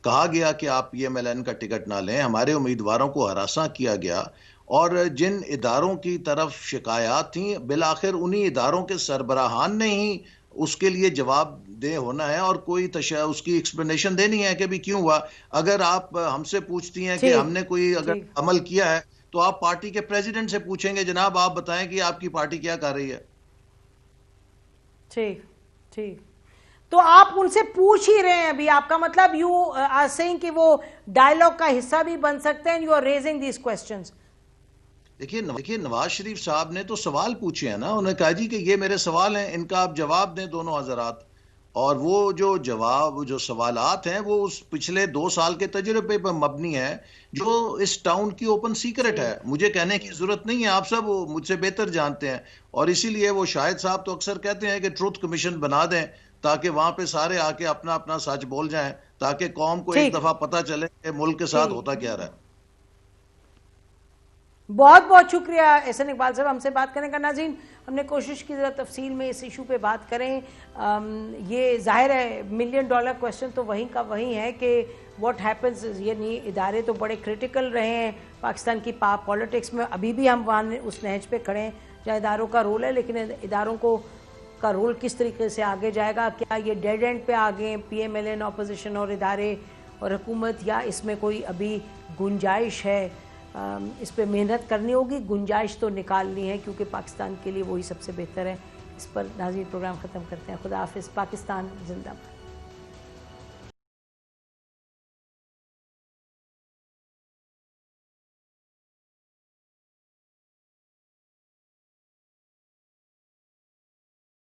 कहा गया कि आप PMLN का टिकट ना लें, हमारे उम्मीदवारों को हरासा किया गया, और जिन इदारों की तरफ शिकायत थी, बिलाखिर उन्हीं इदारों के सरबराहान ने ही उसके लिए जवाबदेह होना है और कोई उसकी एक्सप्लेनेशन देनी है कि भी क्यों हुआ। अगर आप हमसे पूछती हैं कि हमने कोई अगर अमल किया है, तो आप पार्टी के प्रेसिडेंट से पूछेंगे, जनाब आप बताएं कि आपकी पार्टी क्या कर रही है। ठीक ठीक, तो आप उनसे पूछ ही रहे हैं अभी, आपका मतलब यू आर सेइंग कि वो डायलॉग का हिस्सा भी बन सकते हैं, you are raising these questions. देखिए नवाज शरीफ साहब ने तो सवाल पूछे हैं ना, उन्होंने कहा जी कि ये मेरे सवाल हैं, इनका आप जवाब दें दोनों हजरात। और वो जो सवालात हैं वो उस पिछले 2 साल के तजुर्बे पर मबनी है, जो इस टाउन की ओपन सीक्रेट है, मुझे कहने की जरूरत नहीं है, आप सब मुझसे बेहतर जानते हैं। और इसीलिए वो शाहिद साहब तो अक्सर कहते हैं कि ट्रुथ कमीशन बना दें, ताकि वहां पे सारे आके अपना अपना सच बोल जाएं, ताकि कौम को एक दफा पता चले कि मुल्क के साथ होता क्या रहा है। बहुत बहुत शुक्रिया एहसन इकबाल साहब हमसे बात करने का। नाज़रीन, हमने कोशिश की ज़रा तफसील में इस इशू पे बात करें। ये जाहिर है $1 मिलियन क्वेश्चन तो वहीं का वहीं है कि व्हाट हैपन्स, यानी इदारे तो बड़े क्रिटिकल रहे हैं पाकिस्तान की पॉलिटिक्स में, अभी भी हम वहाँ उस नहज पे खड़े हैं जहाँ इदारों का रोल है, लेकिन इदारों का रोल किस तरीके से आगे जाएगा, क्या ये डेड एंड पे आ गए PMLN, अपोजिशन और इदारे और हुकूमत, या इसमें कोई अभी गुंजाइश है इस पे मेहनत करनी होगी, गुंजाइश तो निकालनी है क्योंकि पाकिस्तान के लिए वही सबसे बेहतर है। इस पर नाज़रीन प्रोग्राम ख़त्म करते हैं। खुदा हाफिज़। पाकिस्तान जिंदाबाद।